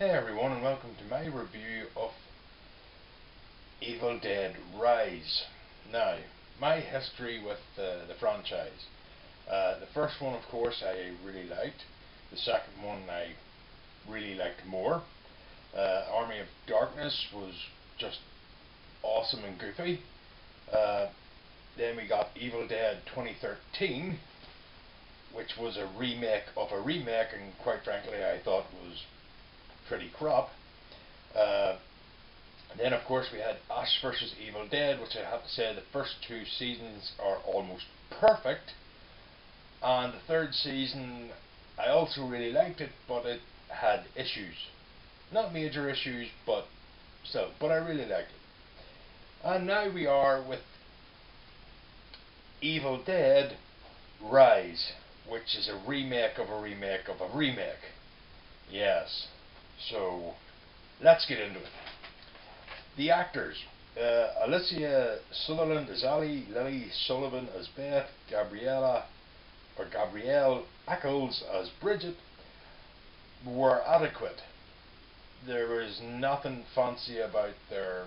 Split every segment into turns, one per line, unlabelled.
Hey everyone, and welcome to my review of Evil Dead Rise. Now, my history with the franchise. The first one, of course, I really liked. The second one I really liked more. Army of Darkness was just awesome and goofy. Then we got Evil Dead 2013, which was a remake of a remake, and quite frankly I thought was pretty crap. Then of course we had Ash vs Evil Dead, which I have to say the first two seasons are almost perfect, and the third season I also really liked it, but it had issues. Not major issues, but still, but I really liked it. And now we are with Evil Dead Rise, which is a remake of a remake of a remake. Yes. So, let's get into it. The actors. Alicia Sutherland as Ellie, Lily Sullivan as Beth, Gabrielle Ackles as Bridget were adequate. There was nothing fancy about their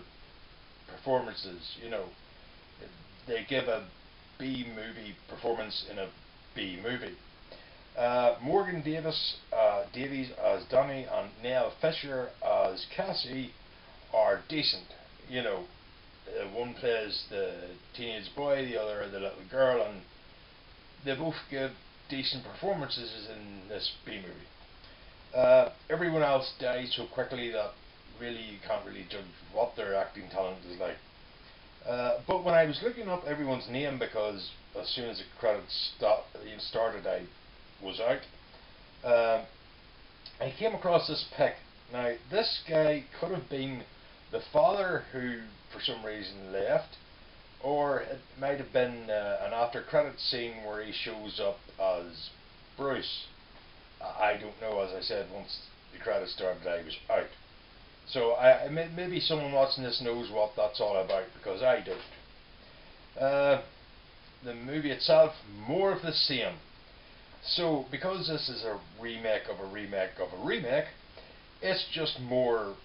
performances, They give a B movie performance in a B movie. Morgan Davies as Donnie and Neil Fisher as Cassie are decent. One plays the teenage boy, the other the little girl, and they both give decent performances in this B movie. Everyone else dies so quickly that really you can't really judge what their acting talent is like. But when I was looking up everyone's name, because as soon as the credits started I was out, I came across this pic. Now this guy could have been the father who for some reason left, or it might have been an after credit scene where he shows up as Bruce. I don't know. As I said, once the credits started I was out. So maybe someone watching this knows what that's all about, because I don't. The movie itself, more of the same. So because this is a remake of a remake of a remake, it's just more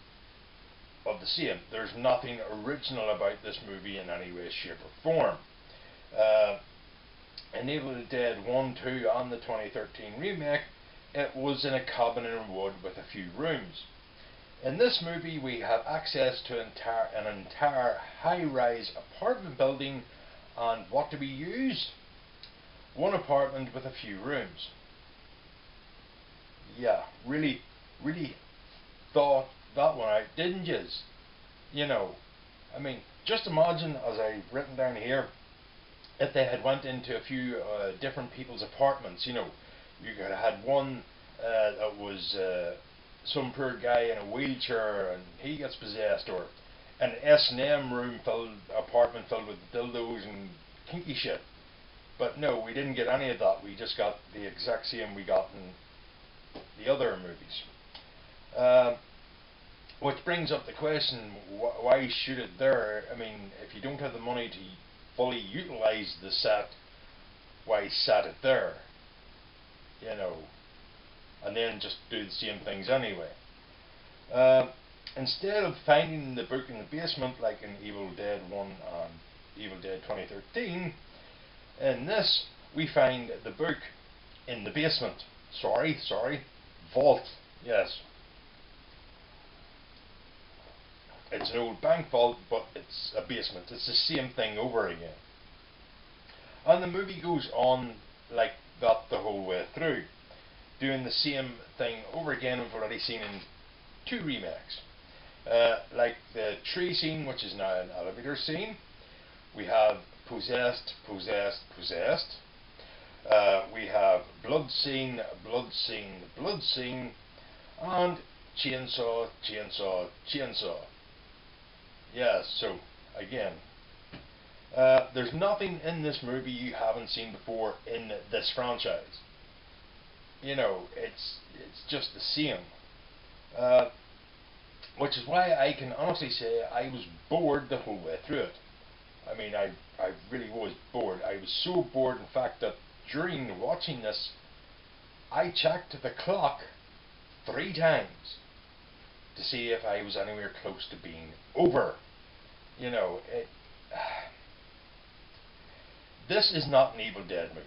of the same. There's nothing original about this movie in any way, shape or form. In Evil Dead 1, 2 and the 2013 remake, it was in a cabin in wood with a few rooms. In this movie we have access to an entire high-rise apartment building, and what do we use? One apartment with a few rooms. Yeah, really thought that one out, didn't yous? I mean, just imagine, as I've written down here, if they had went into a few different people's apartments. You could have had one that was some poor guy in a wheelchair and he gets possessed, or an S&M apartment filled with dildos and kinky shit. But no, we didn't get any of that. We just got the exact same we got in the other movies. Which brings up the question, why shoot it there? I mean, if you don't have the money to fully utilize the set, why set it there? And then just do the same things anyway. Instead of finding the book in the basement like in Evil Dead 1 and Evil Dead 2013, in this we find the book in the basement. Sorry, vault. Yes. It's an old bank vault, but it's a basement. It's the same thing over again. And the movie goes on like that the whole way through, doing the same thing over again we've already seen in two remakes. Like the tree scene, which is now an elevator scene. We have possessed. We have blood scene, and chainsaw. Yeah, so again, there's nothing in this movie you haven't seen before in this franchise. It's just the same. Which is why I can honestly say I was bored the whole way through it. I mean, I really was bored. I was so bored, in fact, that during watching this, I checked the clock 3 times. to see if I was anywhere close to being over. You know, this is not an Evil Dead movie.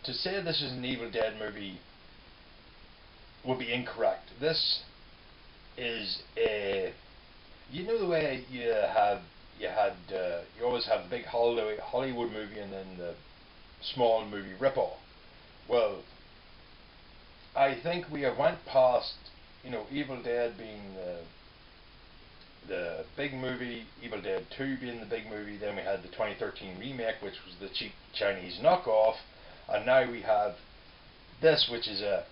To say this is an Evil Dead movie would be incorrect. This is a, you know the way you always have the big Hollywood movie and then the small movie ripoff. Well, I think we have went past, you know, Evil Dead being the big movie, Evil Dead 2 being the big movie, then we had the 2013 remake, which was the cheap Chinese knockoff, and now we have this, which is a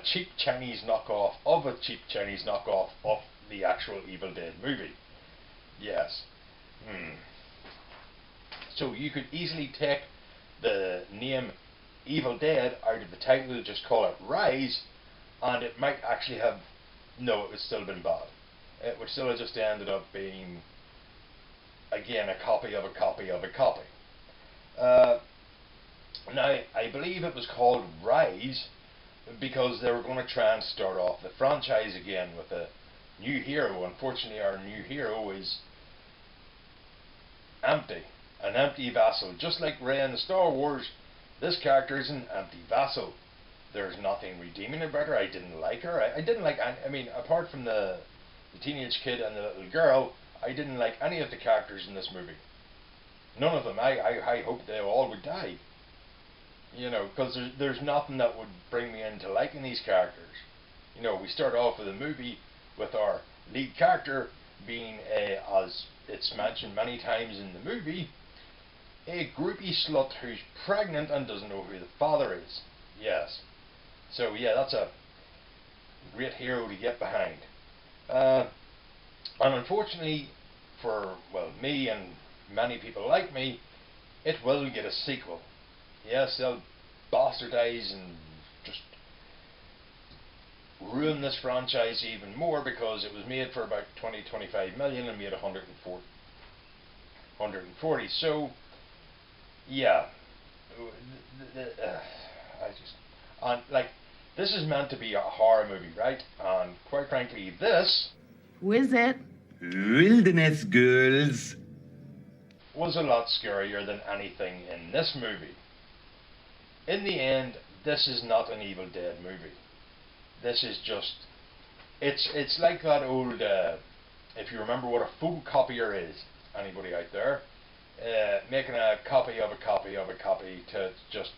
cheap Chinese knockoff of a cheap Chinese knockoff of the actual Evil Dead movie. Yes. So you could easily take the name Evil Dead out of the title, just call it Rise, and it might actually have, no, it would still have been bad. It would still have just ended up being, again, a copy of a copy of a copy. Now, I believe it was called Rise because they were going to try and start off the franchise again with a new hero. Unfortunately, our new hero is empty, an empty vessel. Just like Rey in the Star Wars, this character is an empty vessel. There's nothing redeeming about her. I didn't like her. I didn't like, I mean, apart from the teenage kid and the little girl, I didn't like any of the characters in this movie. None of them. I hope they all would die. You know, because there's nothing that would bring me into liking these characters. You know, we start off with a movie with our lead character being as it's mentioned many times in the movie, a groupie slut who's pregnant and doesn't know who the father is. Yes. So yeah, that's a great hero to get behind. And unfortunately for, well, me and many people like me, it will get a sequel. Yes, they'll bastardize and just ruin this franchise even more because it was made for about 20-25 million and made 140. So yeah, this is meant to be a horror movie, right? And quite frankly, this
Wilderness Girls
was a lot scarier than anything in this movie. In the end, this is not an Evil Dead movie. This is just, it's like that old, if you remember what a photocopier is, anybody out there, making a copy of a copy of a copy to just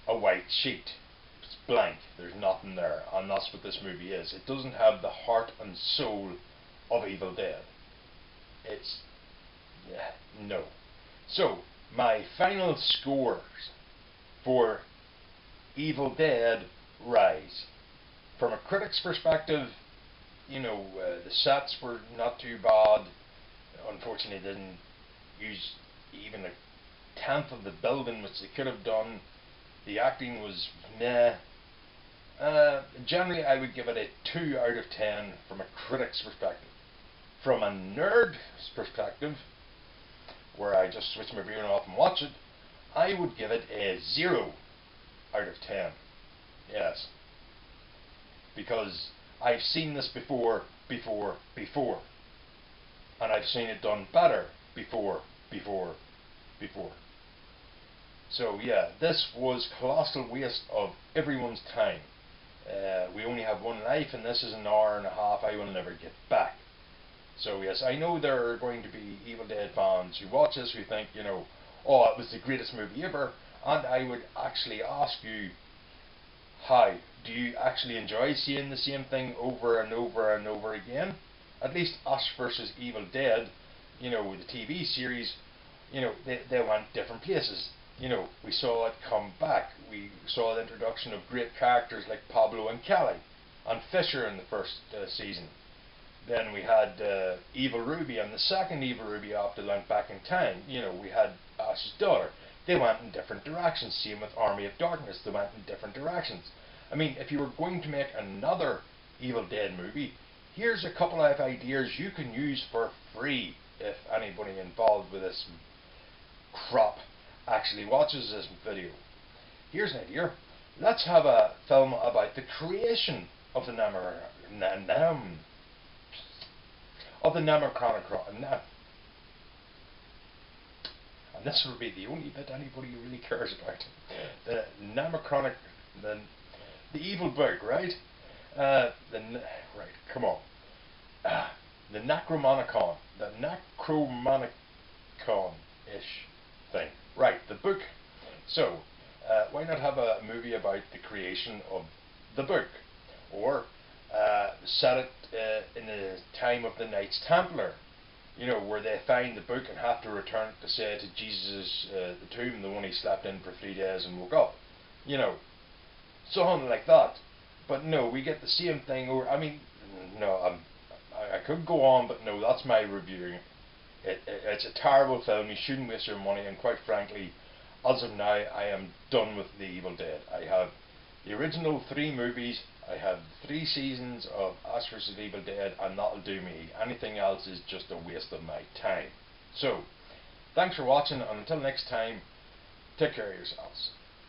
a white sheet. It's blank, there's nothing there, and that's what this movie is. It doesn't have the heart and soul of Evil Dead. It's, no. So, my final scores for Evil Dead Rise. From a critic's perspective, you know, the sets were not too bad. Unfortunately, they didn't use even a tenth of the building which they could have done. The acting was meh. Generally, I would give it a 2 out of 10 from a critic's perspective. From a nerd's perspective, where I just switch my brain off and watch it, I would give it a 0 out of 10. Yes. Because I've seen this before. And I've seen it done better before. So yeah, this was colossal waste of everyone's time. We only have one life and this is an hour and a half I will never get back. So yes, I know there are going to be Evil Dead fans who watch this who think, you know, oh, it was the greatest movie ever, and I would actually ask you, how? Do you actually enjoy seeing the same thing over and over and over again? At least Ash vs. Evil Dead, you know, the TV series, you know, they went different places. You know, we saw it come back. We saw the introduction of great characters like Pablo and Kelly, and Fisher in the first season. Then we had Evil Ruby, and the second Evil Ruby after they went back in time. You know, we had Ash's daughter. They went in different directions. Same with Army of Darkness. They went in different directions. I mean, if you were going to make another Evil Dead movie, here's a couple of ideas you can use for free if anybody involved with this crap actually watches this video. Here's an idea. Let's have a film about the creation of the Necronomicon. And this will be the only bit anybody really cares about. The Necronomicon, the evil book, right? Right, come on. The Necronomicon, ish thing. Right, the book. So, why not have a movie about the creation of the book? Or set it in the time of the Knights Templar, where they find the book and have to return it to say to Jesus' the tomb, the one he slept in for 3 days and woke up. Something like that. But no, we get the same thing. Or I mean, no, I could go on, but no, that's my reviewing. It's a terrible film. You shouldn't waste your money. And quite frankly, as of now, I am done with The Evil Dead. I have the original 3 movies. I have 3 seasons of Ash vs. Evil Dead, and that'll do me. Anything else is just a waste of my time. So, thanks for watching, and until next time, take care of yourselves.